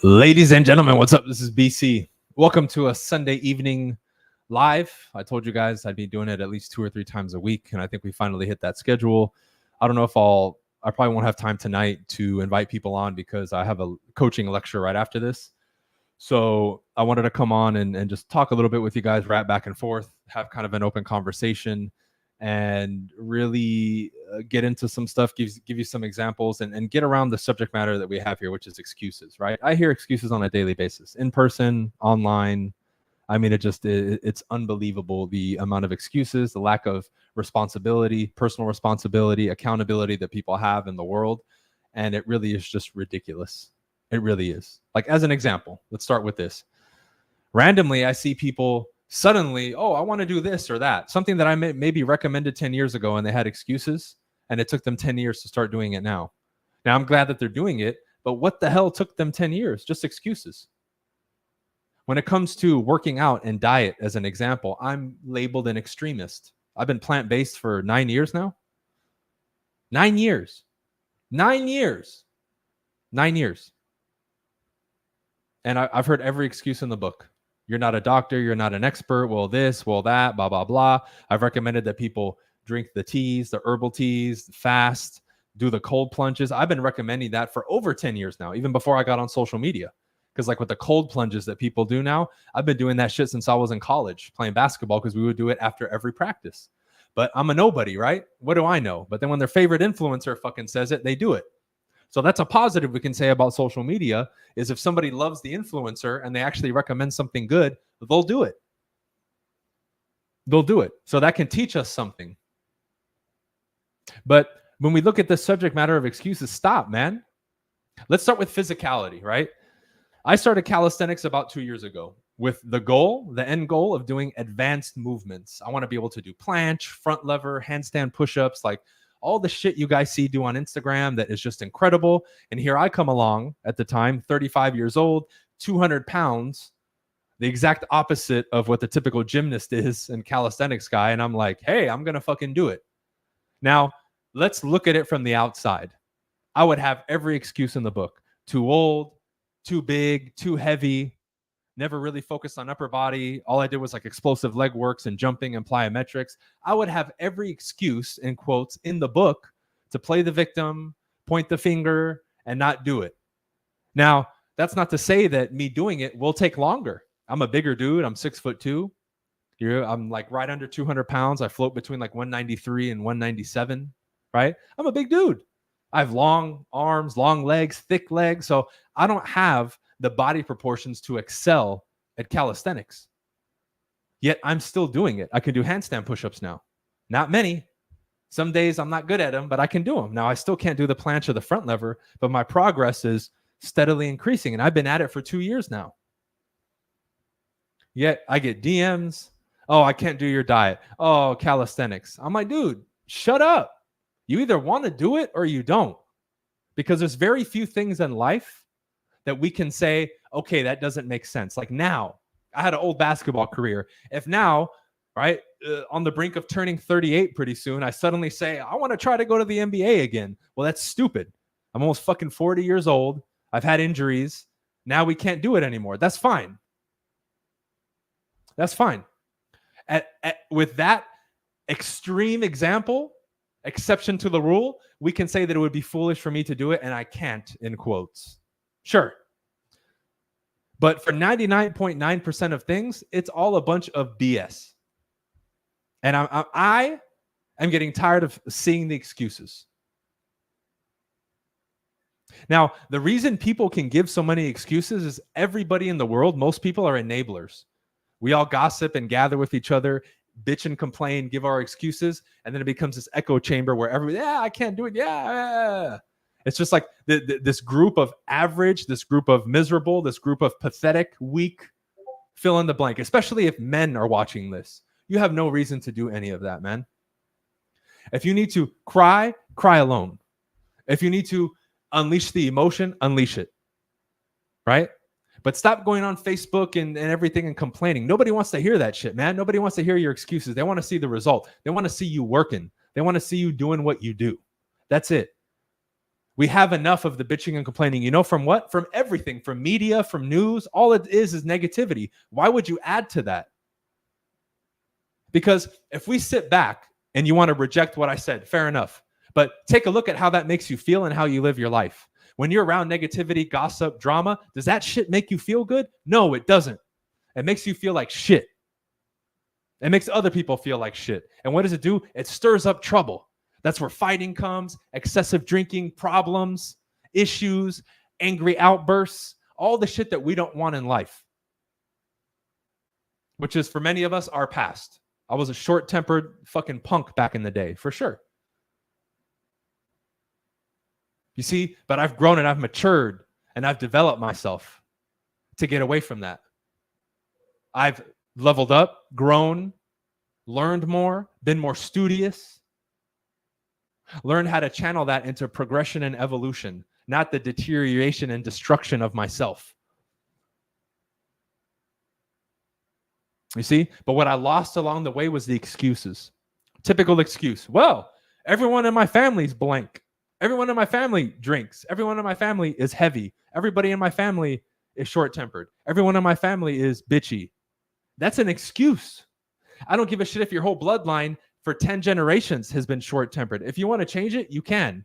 Ladies and gentlemen, what's up? This is BC. Welcome to a Sunday evening live. I told you guys I'd be doing it at least 2 or 3 times a week, and I think we finally hit that schedule. I don't know if I probably won't have time tonight to invite people on because I have a coaching lecture right after this. So I wanted to come on and just talk a little bit with you guys, rap back and forth, have kind of an open conversation, and really get into some stuff, give you some examples, and get around the subject matter that we have here, which is excuses, right? I hear excuses on a daily basis, in person, online. I mean, it's unbelievable, the amount of excuses, the lack of responsibility, personal responsibility, accountability that people have in the world. And it really is just ridiculous. It really is. Like, as an example, let's start with this. Randomly, I see people suddenly, oh, I want to do this or that, something that I maybe recommended 10 years ago, and they had excuses, and it took them 10 years to start doing it now. Now, I'm glad that they're doing it, but what the hell took them 10 years? Just excuses. When it comes to working out and diet, as an example, I'm labeled an extremist. I've been plant-based for 9 years now. 9 years. 9 years. 9 years. And I've heard every excuse in the book. You're not a doctor. You're not an expert. Well, this, well, that, blah, blah, blah. I've recommended that people drink the teas, the herbal teas, fast, do the cold plunges. I've been recommending that for over 10 years now, even before I got on social media. Because like with the cold plunges that people do now, I've been doing that shit since I was in college playing basketball, because we would do it after every practice. But I'm a nobody, right? What do I know? But then when their favorite influencer fucking says it, they do it. So that's a positive we can say about social media, is if somebody loves the influencer and they actually recommend something good, they'll do it. They'll do it. So that can teach us something. But when we look at the subject matter of excuses, stop, man. Let's start with physicality, right? I started calisthenics about 2 years ago with the end goal of doing advanced movements. I want to be able to do planche, front lever, handstand push-ups, like all the shit you guys see do on Instagram that is just incredible. And here I come along at the time, 35 years old, 200 pounds, the exact opposite of what the typical gymnast is and calisthenics guy. And I'm like, hey, I'm going to fucking do it. Now, let's look at it from the outside. I would have every excuse in the book. Too old, too big, too heavy, never really focused on upper body. All I did was like explosive leg works and jumping and plyometrics. I would have every excuse, in quotes, in the book to play the victim, point the finger, and not do it. Now, that's not to say that me doing it will take longer. I'm a bigger dude. I'm 6'2". I'm like right under 200 pounds. I float between like 193 and 197, right? I'm a big dude. I have long arms, long legs, thick legs. So I don't have the body proportions to excel at calisthenics. Yet I'm still doing it. I can do handstand push-ups now. Not many. Some days I'm not good at them, but I can do them. Now, I still can't do the planche or the front lever, but my progress is steadily increasing, and I've been at it for 2 years now. Yet I get DMs. Oh, I can't do your diet. Oh, calisthenics. I'm like, dude, shut up. You either want to do it or you don't. Because there's very few things in life that we can say, okay, that doesn't make sense. Like now, I had an old basketball career. If now, right, on the brink of turning 38 pretty soon, I suddenly say, I want to try to go to the NBA again. Well, that's stupid. I'm almost fucking 40 years old. I've had injuries. Now we can't do it anymore. That's fine. That's fine. With that extreme example, exception to the rule, we can say that it would be foolish for me to do it, and I can't, in quotes. Sure. But for 99.9% of things, it's all a bunch of BS. And I am getting tired of seeing the excuses. Now, the reason people can give so many excuses is everybody in the world, most people are enablers. We all gossip and gather with each other, bitch and complain, give our excuses, and then it becomes this echo chamber where everybody, yeah, I can't do it. Yeah. It's just like this group of average, this group of miserable, this group of pathetic, weak, fill in the blank, especially if men are watching this. You have no reason to do any of that, man. If you need to cry, cry alone. If you need to unleash the emotion, unleash it, right? But stop going on Facebook and everything and complaining. Nobody wants to hear that shit, man. Nobody wants to hear your excuses. They want to see the result. They want to see you working. They want to see you doing what you do. That's it. We have enough of the bitching and complaining. You know, from what? From everything, from media, from news. All it is negativity. Why would you add to that? Because if we sit back and you want to reject what I said, fair enough. But take a look at how that makes you feel and how you live your life. When you're around negativity, gossip, drama, does that shit make you feel good? No, it doesn't. It makes you feel like shit. It makes other people feel like shit. And what does it do? It stirs up trouble. That's where fighting comes, excessive drinking, problems, issues, angry outbursts, all the shit that we don't want in life, which is for many of us our past. I was a short-tempered fucking punk back in the day, for sure. You see, but I've grown and I've matured and I've developed myself to get away from that. I've leveled up, grown, learned more, been more studious, learned how to channel that into progression and evolution, not the deterioration and destruction of myself. You see? But what I lost along the way was the excuses. Typical excuse. Well, everyone in my family's blank. Everyone in my family drinks. Everyone in my family is heavy. Everybody in my family is short-tempered. Everyone in my family is bitchy. That's an excuse. I don't give a shit if your whole bloodline for 10 generations has been short-tempered. If you want to change it, you can.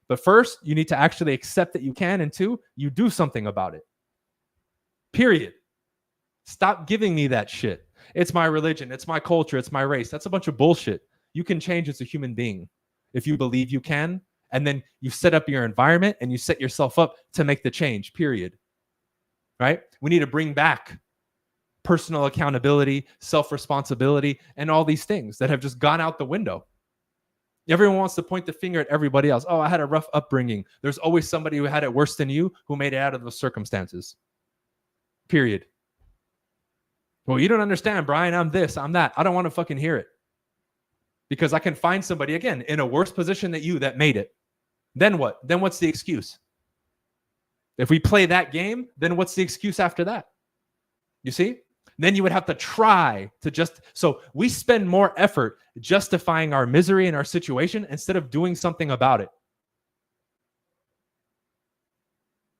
But first, you need to actually accept that you can. And two, you do something about it. Period. Stop giving me that shit. It's my religion. It's my culture. It's my race. That's a bunch of bullshit. You can change as a human being if you believe you can. And then you set up your environment and you set yourself up to make the change, period. Right? We need to bring back personal accountability, self-responsibility, and all these things that have just gone out the window. Everyone wants to point the finger at everybody else. Oh, I had a rough upbringing. There's always somebody who had it worse than you who made it out of those circumstances. Period. Well, you don't understand, Brian. I'm this, I'm that. I don't want to fucking hear it. Because I can find somebody, again, in a worse position than you that made it. Then what? Then what's the excuse? If we play that game, then what's the excuse after that? You see? Then you would have to try to just... So we spend more effort justifying our misery and our situation instead of doing something about it.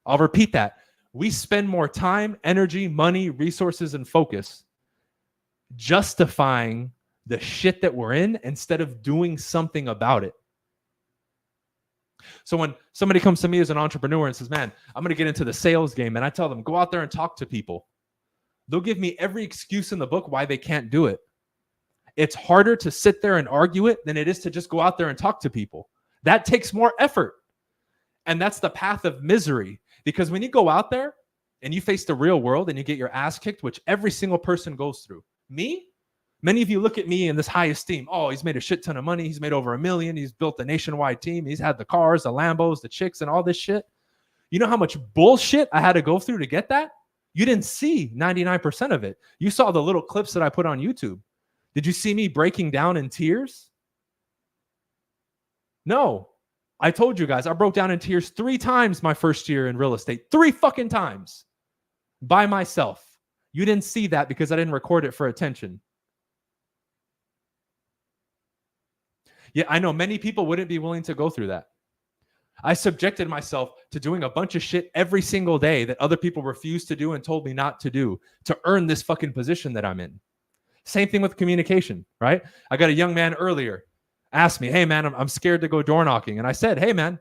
I'll repeat that. We spend more time, energy, money, resources, and focus justifying the shit that we're in instead of doing something about it. So when somebody comes to me as an entrepreneur and says, man, I'm going to get into the sales game, and I tell them, go out there and talk to people. They'll give me every excuse in the book why they can't do it. It's harder to sit there and argue it than it is to just go out there and talk to people. That takes more effort. And that's the path of misery. Because when you go out there and you face the real world and you get your ass kicked, which every single person goes through. Me? Many of you look at me in this high esteem. Oh, he's made a shit ton of money. He's made over $1 million. He's built a nationwide team. He's had the cars, the Lambos, the chicks, and all this shit. You know how much bullshit I had to go through to get that? You didn't see 99% of it. You saw the little clips that I put on YouTube. Did you see me breaking down in tears? No. I told you guys, I broke down in tears 3 times my first year in real estate. 3 fucking times. By myself. You didn't see that because I didn't record it for attention. Yeah, I know many people wouldn't be willing to go through that. I subjected myself to doing a bunch of shit every single day that other people refused to do and told me not to do to earn this fucking position that I'm in. Same thing with communication, right? I got a young man earlier ask me, hey man, I'm scared to go door knocking. And I said, hey man,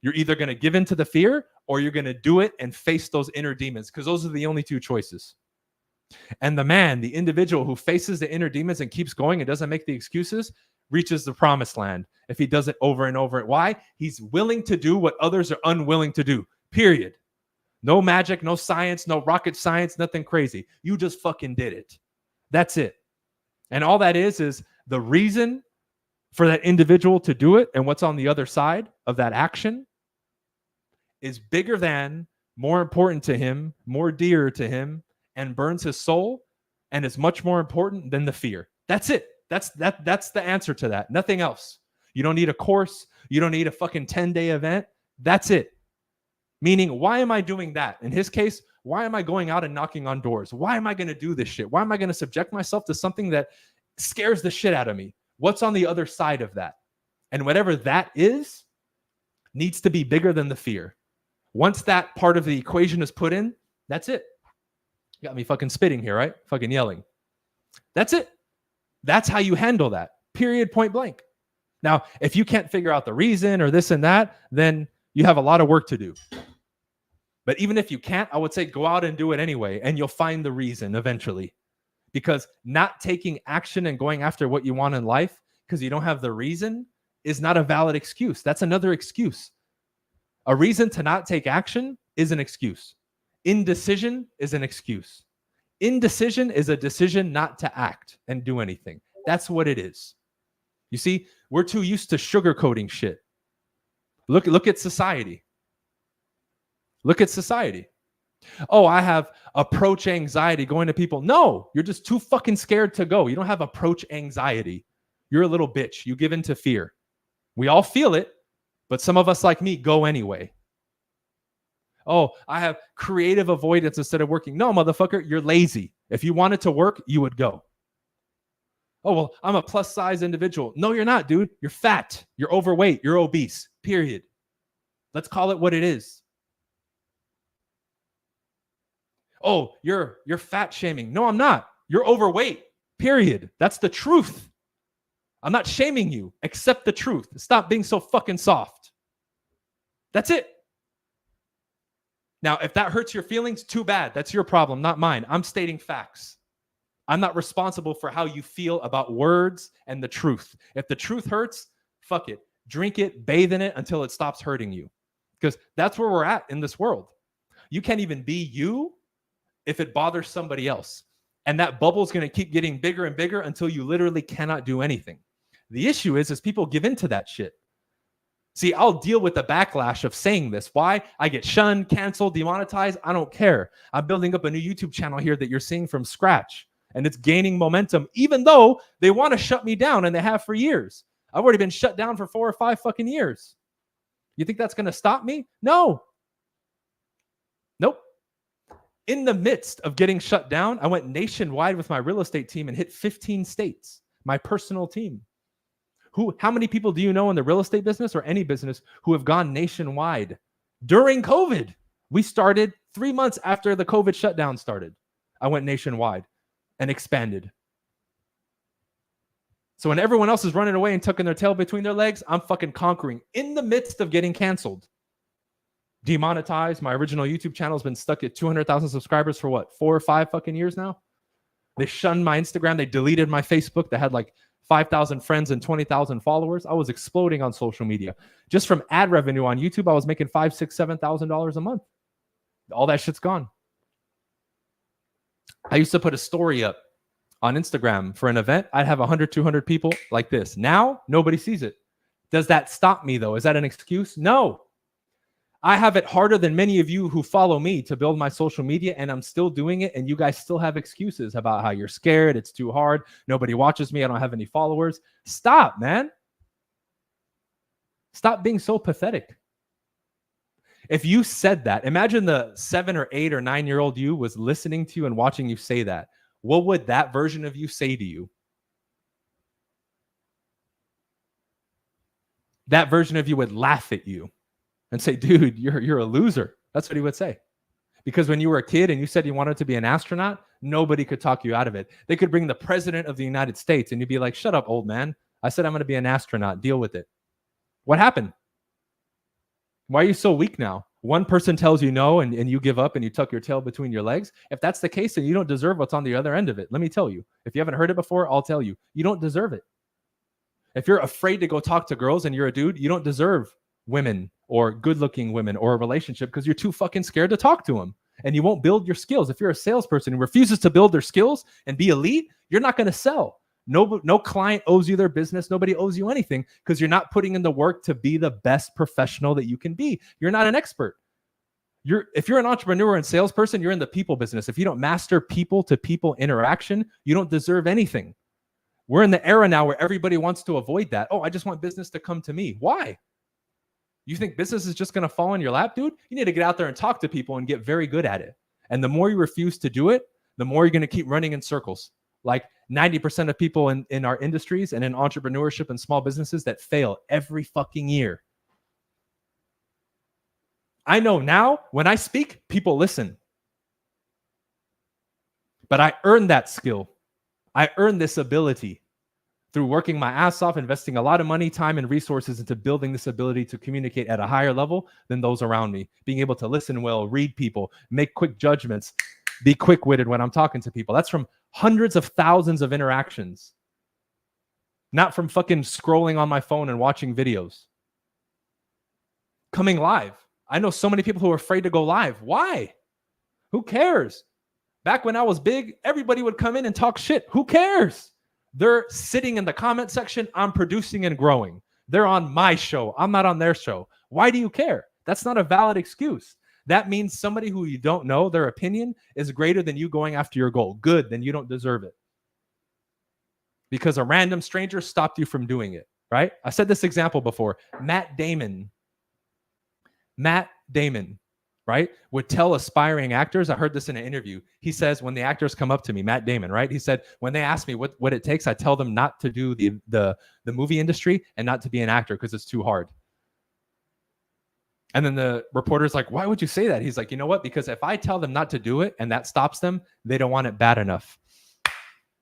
you're either going to give in to the fear or you're going to do it and face those inner demons, because those are the only 2 choices. And the man, the individual who faces the inner demons and keeps going and doesn't make the excuses, reaches the promised land if he does it over and over. Why? He's willing to do what others are unwilling to do, period. No magic, no science, no rocket science, nothing crazy. You just fucking did it. That's it. And all that is the reason for that individual to do it and what's on the other side of that action is bigger than, more important to him, more dear to him, and burns his soul, and is much more important than the fear. That's it. That's the answer to that. Nothing else. You don't need a course. You don't need a fucking 10-day event. That's it. Meaning, why am I doing that? In his case, why am I going out and knocking on doors? Why am I going to do this shit? Why am I going to subject myself to something that scares the shit out of me? What's on the other side of that? And whatever that is, needs to be bigger than the fear. Once that part of the equation is put in, that's it. You got me fucking spitting here, right? Fucking yelling. That's it. That's how you handle that. Period, point blank. Now, if you can't figure out the reason or this and that, then you have a lot of work to do. But even if you can't, I would say go out and do it anyway, and you'll find the reason eventually. Because not taking action and going after what you want in life because you don't have the reason is not a valid excuse. That's another excuse. A reason to not take action is an excuse. Indecision is an excuse. Indecision is a decision not to act and do anything. That's what it is. You see, we're too used to sugarcoating shit. Look at society. Look at society. Oh, I have approach anxiety going to people. No, you're just too fucking scared to go. You don't have approach anxiety. You're a little bitch. You give in to fear. We all feel it, but some of us like me go anyway. Oh, I have creative avoidance instead of working. No, motherfucker, you're lazy. If you wanted to work, you would go. Oh, well, I'm a plus size individual. No, you're not, dude. You're fat. You're overweight. You're obese. Period. Let's call it what it is. Oh, you're fat shaming. No, I'm not. You're overweight. Period. That's the truth. I'm not shaming you. Accept the truth. Stop being so fucking soft. That's it. Now, if that hurts your feelings, too bad. That's your problem, not mine. I'm stating facts. I'm not responsible for how you feel about words and the truth. If the truth hurts, fuck it. Drink it, bathe in it until it stops hurting you. Because that's where we're at in this world. You can't even be you if it bothers somebody else. And that bubble is going to keep getting bigger and bigger until you literally cannot do anything. The issue is people give into that shit. See, I'll deal with the backlash of saying this. Why? I get shunned, canceled, demonetized. I don't care. I'm building up a new YouTube channel here that you're seeing from scratch. And it's gaining momentum, even though they want to shut me down, and they have for years. I've already been shut down for 4 or 5 fucking years. You think that's going to stop me? No. Nope. In the midst of getting shut down, I went nationwide with my real estate team and hit 15 states, my personal team. How many people do you know in the real estate business or any business who have gone nationwide during COVID? We started 3 months after the COVID shutdown started. I went nationwide and expanded. So when everyone else is running away and tucking their tail between their legs, I'm fucking conquering in the midst of getting canceled. Demonetized. My original YouTube channel has been stuck at 200,000 subscribers for what, 4 or 5 fucking years now? They shunned my Instagram. They deleted my Facebook that had like 5,000 friends and 20,000 followers. I was exploding on social media. Just from ad revenue on YouTube, I was making $5,000, $6,000, $7,000 a month. All that shit's gone. I used to put a story up on Instagram for an event. I'd have 100, 200 people like this. Now, nobody sees it. Does that stop me, though? Is that an excuse? No. I have it harder than many of you who follow me to build my social media, and I'm still doing it, and you guys still have excuses about how you're scared, it's too hard, nobody watches me, I don't have any followers. Stop, man. Stop being so pathetic. If you said that, imagine the 7 or 8 or 9-year-old you was listening to you and watching you say that. What would that version of you say to you? That version of you would laugh at you and say, dude, you're a loser. That's what he would say. Because when you were a kid and you said you wanted to be an astronaut, nobody could talk you out of it. They could bring the president of the United States and you'd be like, shut up, old man. I said I'm going to be an astronaut. Deal with it. What happened? Why are you so weak now? One person tells you no and you give up and you tuck your tail between your legs. If that's the case, then you don't deserve what's on the other end of it. Let me tell you. If you haven't heard it before, I'll tell you. You don't deserve it. If you're afraid to go talk to girls and you're a dude, you don't deserve women or good-looking women or a relationship because you're too fucking scared to talk to them. And you won't build your skills. If you're a salesperson who refuses to build their skills and be elite, you're not going to sell. No client owes you their business. Nobody owes you anything because you're not putting in the work to be the best professional that you can be. You're not an expert. If you're an entrepreneur and salesperson, you're in the people business. If you don't master people-to-people interaction, you don't deserve anything. We're in the era now where everybody wants to avoid that. Oh, I just want business to come to me. Why? You think business is just going to fall in your lap, dude? You need to get out there and talk to people and get very good at it. And the more you refuse to do it, the more you're going to keep running in circles. Like 90% of people in our industries and in entrepreneurship and small businesses that fail every fucking year. I know now when I speak, people listen. But I earned that skill. I earned this ability through working my ass off, investing a lot of money, time, and resources into building this ability to communicate at a higher level than those around me. Being able to listen well, read people, make quick judgments, be quick-witted when I'm talking to people. That's from hundreds of thousands of interactions. Not from fucking scrolling on my phone and watching videos. Coming live. I know so many people who are afraid to go live. Why? Who cares? Back when I was big, everybody would come in and talk shit. Who cares? They're sitting in the comment section. I'm producing and growing. They're on my show. I'm not on their show. Why do you care? That's not a valid excuse. That means somebody who you don't know, their opinion is greater than you going after your goal. Good, then you don't deserve it. Because a random stranger stopped you from doing it, right? I said this example before. Matt Damon, right, would tell aspiring actors, I heard this in an interview. He says, when the actors come up to me, Matt Damon, right? He said, when they ask me what it takes, I tell them not to do the movie industry and not to be an actor because it's too hard. And then the reporter's like, why would you say that? He's like, you know what? Because if I tell them not to do it and that stops them, they don't want it bad enough.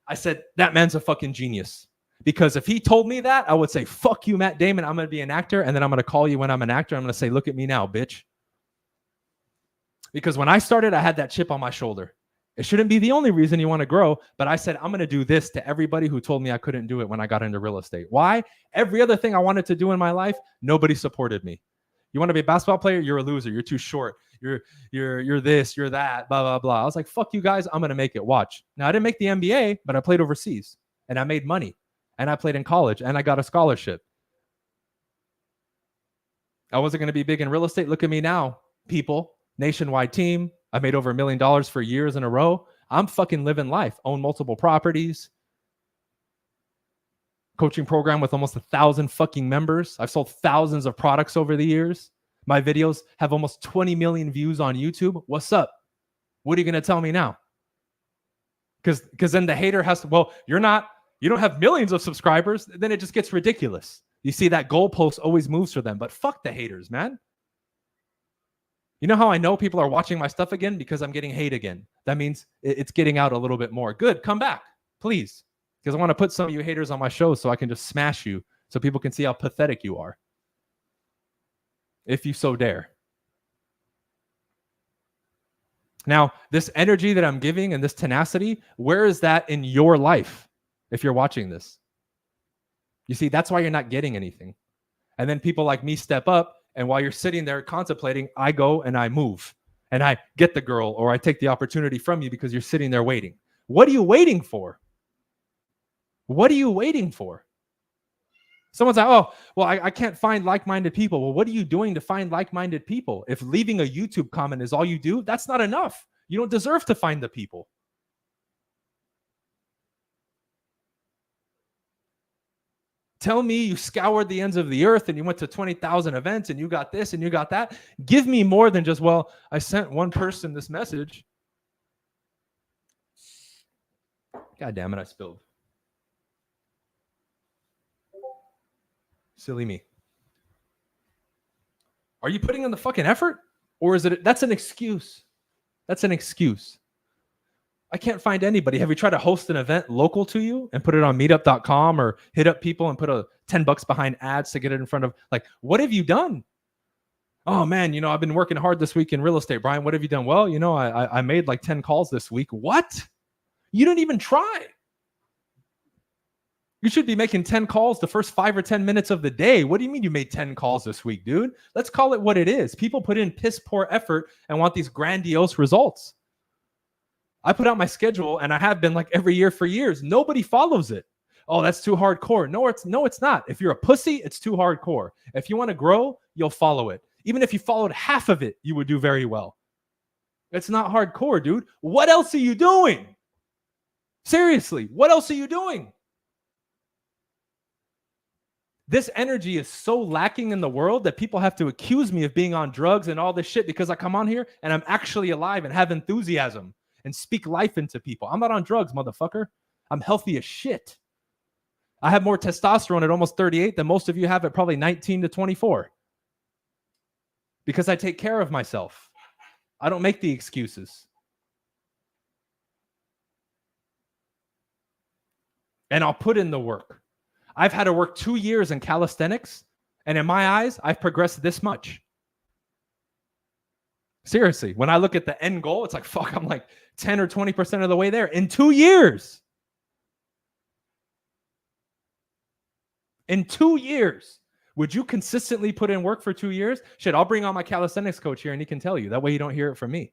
I said, that man's a fucking genius. Because if he told me that, I would say, fuck you, Matt Damon. I'm going to be an actor. And then I'm going to call you when I'm an actor. I'm going to say, look at me now, bitch. Because when I started, I had that chip on my shoulder. It shouldn't be the only reason you want to grow. But I said, I'm going to do this to everybody who told me I couldn't do it when I got into real estate. Why? Every other thing I wanted to do in my life, nobody supported me. You want to be a basketball player? You're a loser. You're too short. You're this, you're that, blah, blah, blah. I was like, fuck you guys. I'm going to make it. Watch. Now, I didn't make the NBA, but I played overseas and I made money and I played in college and I got a scholarship. I wasn't going to be big in real estate. Look at me now, people. Nationwide team. I made over $1 million for years in a row. I'm fucking living life. Own multiple properties. Coaching program with almost 1,000 fucking members. I've sold thousands of products over the years. My videos have almost 20 million views on YouTube. What's up? What are you going to tell me now? Because then the hater has to, well, you don't have millions of subscribers. Then it just gets ridiculous. You see that goalpost always moves for them. But fuck the haters, man. You know how I know people are watching my stuff again? Because I'm getting hate again. That means it's getting out a little bit more. Good. Come back, please. Because I want to put some of you haters on my show so I can just smash you so people can see how pathetic you are. If you so dare. Now, this energy that I'm giving and this tenacity, where is that in your life if you're watching this? You see, that's why you're not getting anything. And then people like me step up, and while you're sitting there contemplating, I go and I move. And I get the girl, or I take the opportunity from you because you're sitting there waiting. What are you waiting for? What are you waiting for? Someone's like, oh, well, I can't find like-minded people. Well, what are you doing to find like-minded people? If leaving a YouTube comment is all you do, that's not enough. You don't deserve to find the people. Tell me you scoured the ends of the earth and you went to 20,000 events and you got this and you got that. Give me more than just, well, I sent one person this message. God damn it, I spilled. Silly me. Are you putting in the fucking effort? Or is it, that's an excuse. That's an excuse. I can't find anybody. Have you tried to host an event local to you and put it on meetup.com or hit up people and put a $10 behind ads to get it in front of, like, what have you done? Oh man, I've been working hard this week in real estate. Brian, what have you done? Well, I made like 10 calls this week. What? You didn't even try. You should be making 10 calls the first 5 or 10 minutes of the day. What do you mean you made 10 calls this week, dude? Let's call it what it is. People put in piss poor effort and want these grandiose results. I put out my schedule and I have been like every year for years. Nobody follows it. Oh, that's too hardcore. No, it's not. If you're a pussy, it's too hardcore. If you want to grow, you'll follow it. Even if you followed half of it, you would do very well. It's not hardcore, dude. What else are you doing? Seriously, what else are you doing? This energy is so lacking in the world that people have to accuse me of being on drugs and all this shit because I come on here and I'm actually alive and have enthusiasm and speak life into people. I'm not on drugs, motherfucker. I'm healthy as shit. I have more testosterone at almost 38 than most of you have at probably 19 to 24. because I take care of myself. I don't make the excuses. And I'll put in the work. I've had to work 2 years in calisthenics, and in my eyes, I've progressed this much. Seriously, when I look at the end goal, it's like, fuck, I'm like 10 or 20% of the way there in 2 years. In 2 years. Would you consistently put in work for 2 years? Shit, I'll bring on my calisthenics coach here and he can tell you. That way you don't hear it from me.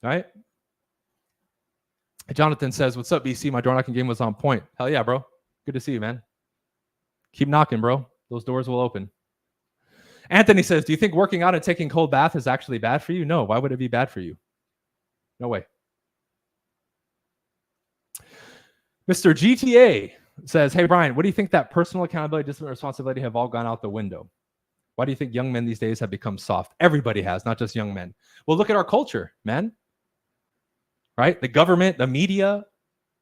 All right? Jonathan says, what's up, BC? My door knocking game was on point. Hell yeah, bro. Good to see you, man. Keep knocking, bro. Those doors will open. Anthony says, do you think working out and taking cold bath is actually bad for you? No. Why would it be bad for you? No way. Mr. GTA says, hey, Brian, what do you think that personal accountability, discipline, responsibility have all gone out the window? Why do you think young men these days have become soft? Everybody has, not just young men. Well, look at our culture, man. Right? The government, the media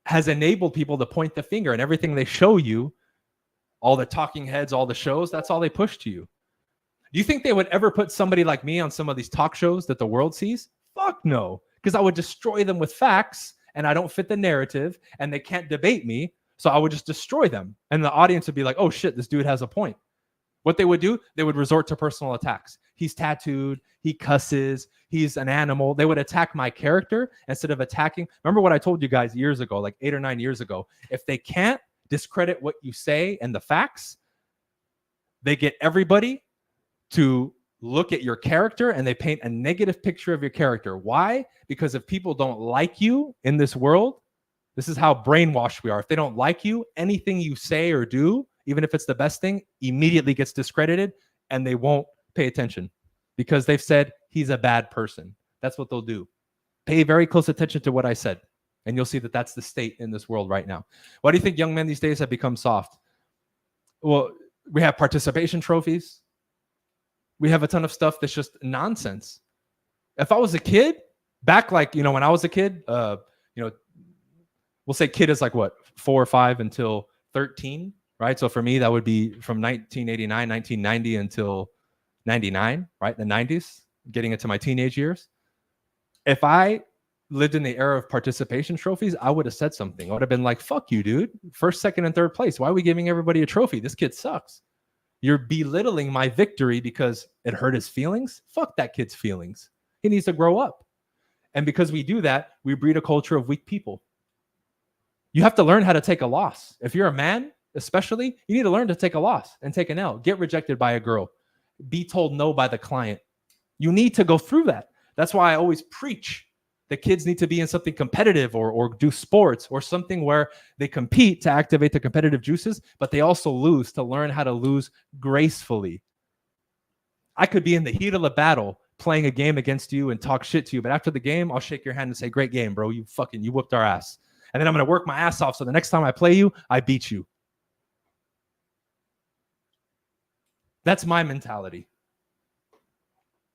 has enabled people to point the finger, and everything they show you, all the talking heads, all the shows, that's all they push to you. Do you think they would ever put somebody like me on some of these talk shows that the world sees? Fuck no, because I would destroy them with facts, and I don't fit the narrative, and they can't debate me, so I would just destroy them. And the audience would be like, oh shit, this dude has a point. What they would do, they would resort to personal attacks. He's tattooed, he cusses, he's an animal. They would attack my character instead of attacking. Remember what I told you guys years ago, like 8 or 9 years ago. If they can't discredit what you say and the facts, they get everybody to look at your character and they paint a negative picture of your character. Why? Because if people don't like you in this world, this is how brainwashed we are. If they don't like you, anything you say or do, even if it's the best thing, immediately gets discredited and they won't pay attention because they've said he's a bad person. That's what they'll do. Pay very close attention to what I said, and you'll see that that's the state in this world right now. Why do you think young men these days have become soft? Well, we have participation trophies. We have a ton of stuff that's just nonsense. If I was a kid, back like, when I was a kid, we'll say kid is like what, 4 or 5 until 13, right? So for me, that would be from 1989, 1990 until 99, right? The 90s, getting into my teenage years. If I lived in the era of participation trophies, I would have said something. I would have been like, fuck you, dude. 1st, 2nd, and 3rd place. Why are we giving everybody a trophy? This kid sucks. You're belittling my victory because it hurt his feelings. Fuck that kid's feelings. He needs to grow up. And because we do that, we breed a culture of weak people. You have to learn how to take a loss. If you're a man, especially, you need to learn to take a loss and take an L. Get rejected by a girl. Be told no by the client. You need to go through that. That's why I always preach that kids need to be in something competitive or do sports or something where they compete to activate the competitive juices, but they also lose to learn how to lose gracefully. I could be in the heat of the battle playing a game against you and talk shit to you, but after the game, I'll shake your hand and say, great game, bro. You whooped our ass. And then I'm going to work my ass off so the next time I play you, I beat you. That's my mentality.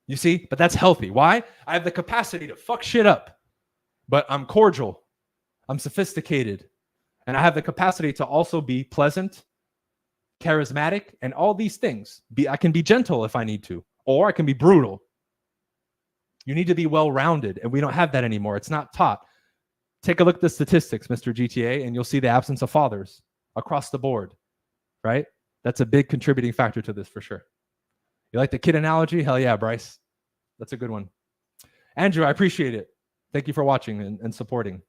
You see? But that's healthy. Why? I have the capacity to fuck shit up, but I'm cordial. I'm sophisticated. And I have the capacity to also be pleasant, charismatic, and all these things. I can be gentle if I need to, or I can be brutal. You need to be well-rounded, and we don't have that anymore. It's not taught. Take a look at the statistics, Mr. GTA, and you'll see the absence of fathers across the board, right? That's a big contributing factor to this for sure. You like the kid analogy? Hell yeah, Bryce. That's a good one. Andrew, I appreciate it. Thank you for watching and supporting.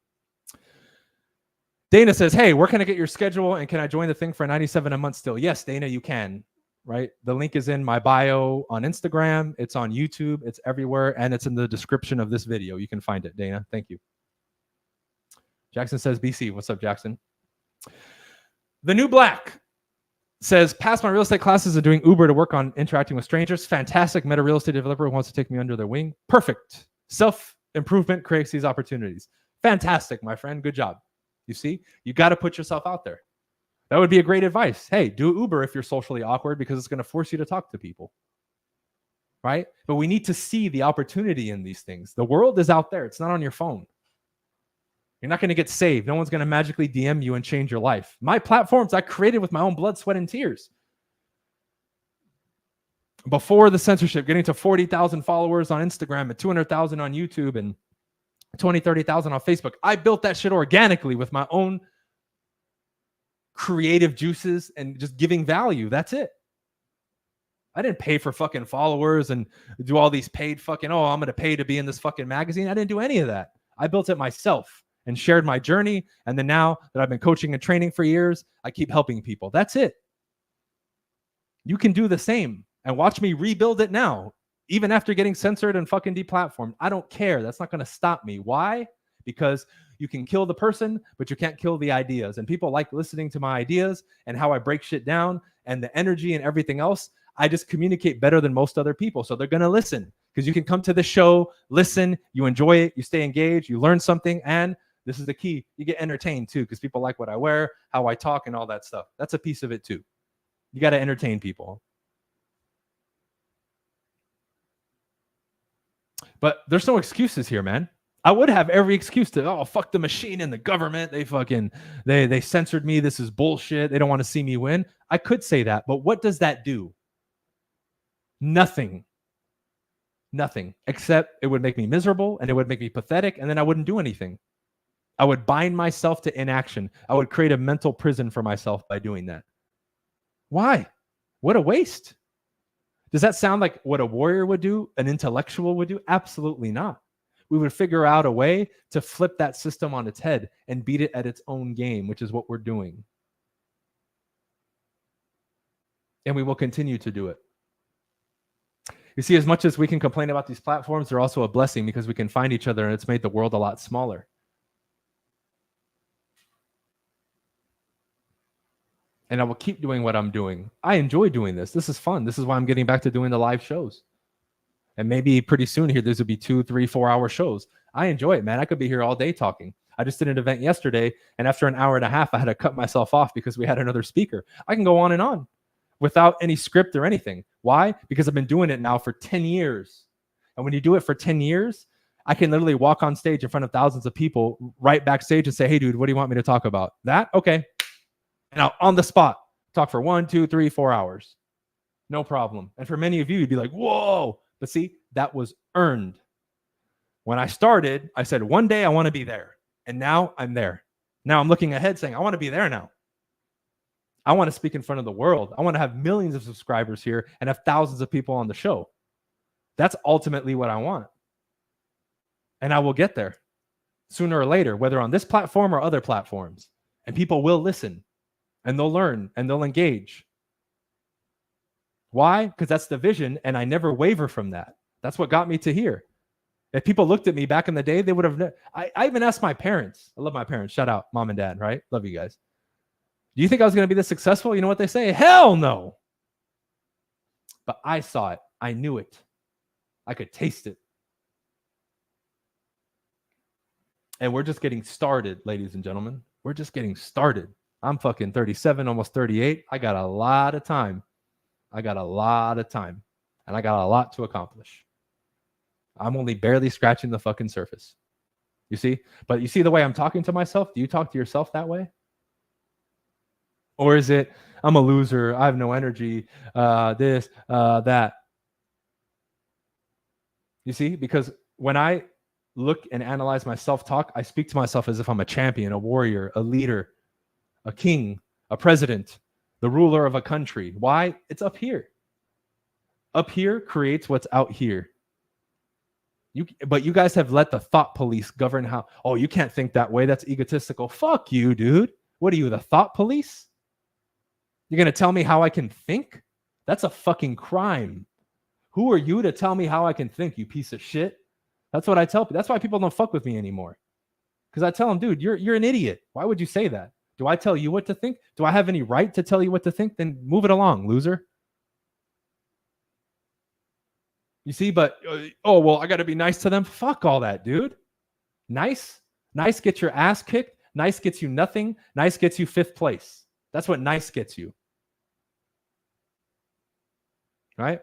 Dana says, hey, where can I get your schedule and can I join the thing for $97 a month still? Yes, Dana, you can, right? The link is in my bio on Instagram. It's on YouTube. It's everywhere. And it's in the description of this video. You can find it, Dana. Thank you. Jackson says, BC. What's up, Jackson? The New Black says, passed my real estate classes and doing Uber to work on interacting with strangers. Fantastic. Met a real estate developer who wants to take me under their wing. Perfect. Self-improvement creates these opportunities. Fantastic, my friend. Good job. You see, you got to put yourself out there. That would be a great advice. Hey, do Uber if you're socially awkward because it's going to force you to talk to people. Right? But we need to see the opportunity in these things. The world is out there. It's not on your phone. You're not going to get saved. No one's going to magically DM you and change your life. My platforms I created with my own blood, sweat, and tears. before the censorship, getting to 40,000 followers on Instagram and 200,000 on YouTube and 20, 30,000 on Facebook. I built that shit organically with my own creative juices and just giving value. That's it. I didn't pay for fucking followers and do all these paid fucking, oh, I'm going to pay to be in this fucking magazine. I didn't do any of that. I built it myself and shared my journey. And then now that I've been coaching and training for years, I keep helping people. That's it. You can do the same and watch me rebuild it now, even after getting censored and fucking deplatformed. I don't care. That's not going to stop me. Why? Because you can kill the person, but you can't kill the ideas. And people like listening to my ideas and how I break shit down and the energy and everything else. I just communicate better than most other people. So they're going to listen because you can come to the show, listen, you enjoy it, you stay engaged, you learn something. And this is the key. You get entertained too because people like what I wear, how I talk and all that stuff. That's a piece of it too. You got to entertain people. But there's no excuses here, man. I would have every excuse to, oh, fuck the machine and the government. They censored me. This is bullshit. They don't want to see me win. I could say that, but what does that do? Nothing. Nothing. Except it would make me miserable and it would make me pathetic, and then I wouldn't do anything. I would bind myself to inaction. I would create a mental prison for myself by doing that. Why? What a waste. Does that sound like what a warrior would do, an intellectual would do? Absolutely not. We would figure out a way to flip that system on its head and beat it at its own game, which is what we're doing. And we will continue to do it. You see, as much as we can complain about these platforms, they're also a blessing because we can find each other, and it's made the world a lot smaller. And I will keep doing what I'm doing. I enjoy doing this. This is fun. This is why I'm getting back to doing the live shows. And maybe pretty soon here, there's will be 2, 3, 4 hour shows. I enjoy it, man. I could be here all day talking. I just did an event yesterday, and after an hour and a half, I had to cut myself off because we had another speaker. I can go on and on without any script or anything. Why? Because I've been doing it now for 10 years. And when you do it for 10 years, I can literally walk on stage in front of thousands of people right backstage and say, hey, dude, what do you want me to talk about? That? Okay. And I'll on the spot talk for 1, 2, 3, 4 hours. No problem. And for many of you, you'd be like, whoa. But see, that was earned. When I started, I said, one day I want to be there. And now I'm there. Now I'm looking ahead saying, I want to be there now. I want to speak in front of the world. I want to have millions of subscribers here and have thousands of people on the show. That's ultimately what I want. And I will get there sooner or later, whether on this platform or other platforms. And people will listen and they'll learn and they'll engage. Why? Because that's the vision, and I never waver from that. That's what got me to here. If people looked at me back in the day, they would have. I even asked my parents. I love my parents. Shout out, mom and dad, right? Love you guys. Do you think I was going to be this successful? You know what they say? Hell no. But I saw it. I knew it. I could taste it. And we're just getting started, ladies and gentlemen. We're just getting started. I'm fucking 37, almost 38. I got a lot of time. And I got a lot to accomplish. I'm only barely scratching the fucking surface. You see? But you see the way I'm talking to myself? Do you talk to yourself that way? Or is it, I'm a loser, I have no energy, that? You see? Because when I look and analyze my self-talk, I speak to myself as if I'm a champion, a warrior, a leader, a king, a president, the ruler of a country. Why? It's up here. Up here creates what's out here. But you guys have let the thought police govern how, oh, you can't think that way. That's egotistical. Fuck you, dude. What are you, the thought police? You're going to tell me how I can think? That's a fucking crime. Who are you to tell me how I can think, you piece of shit? That's what I tell people. That's why people don't fuck with me anymore. Because I tell them, dude, you're an idiot. Why would you say that? Do I tell you what to think? Do I have any right to tell you what to think? Then move it along, loser. You see, but, oh, well, I got to be nice to them. Fuck all that, dude. Nice gets your ass kicked. Nice gets you nothing. Nice gets you 5th place. That's what nice gets you. Right?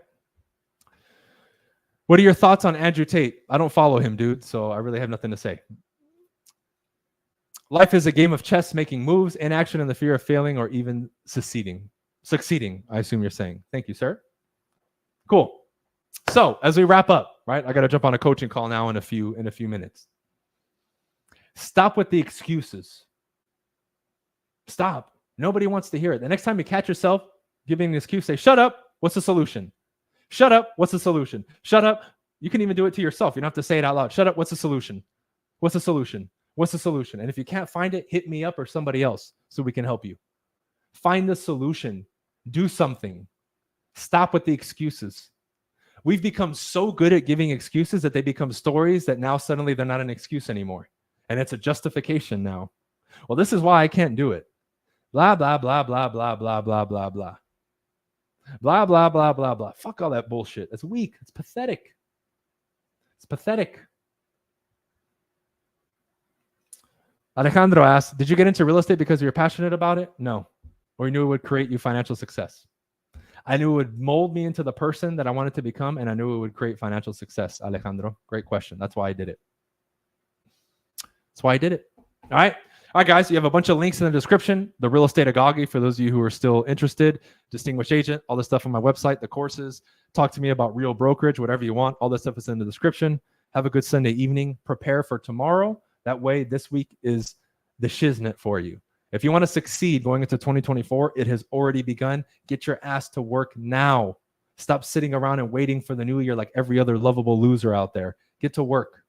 What are your thoughts on Andrew Tate? I don't follow him, dude, so I really have nothing to say. Life is a game of chess, making moves, inaction, and the fear of failing or even succeeding. Succeeding, I assume you're saying. Thank you, sir. Cool. So as we wrap up, right? I got to jump on a coaching call now in a few minutes. Stop with the excuses. Stop. Nobody wants to hear it. The next time you catch yourself giving an excuse, say, shut up. What's the solution? Shut up. What's the solution? Shut up. You can even do it to yourself. You don't have to say it out loud. Shut up. What's the solution? What's the solution? What's the solution? And if you can't find it, hit me up or somebody else so we can help you. Find the solution. Do something. Stop with the excuses. We've become so good at giving excuses that they become stories that now suddenly they're not an excuse anymore. And it's a justification now. Well, this is why I can't do it. Blah, blah, blah, blah, blah, blah, blah, blah, blah. Blah, blah, blah, blah, blah. Fuck all that bullshit. It's weak. It's pathetic. It's pathetic. Alejandro asked, did you get into real estate because you're passionate about it? No. Or you knew it would create you financial success? I knew it would mold me into the person that I wanted to become, and I knew it would create financial success, Alejandro. Great question. That's why I did it. That's why I did it. All right. All right, guys. You have a bunch of links in the description. The Real Estate Agagi, for those of you who are still interested, Distinguished Agent, all the stuff on my website, the courses. Talk to me about real brokerage, whatever you want. All this stuff is in the description. Have a good Sunday evening. Prepare for tomorrow. That way, this week is the shiznit for you. If you want to succeed going into 2024, it has already begun. Get your ass to work now. Stop sitting around and waiting for the new year like every other lovable loser out there. Get to work.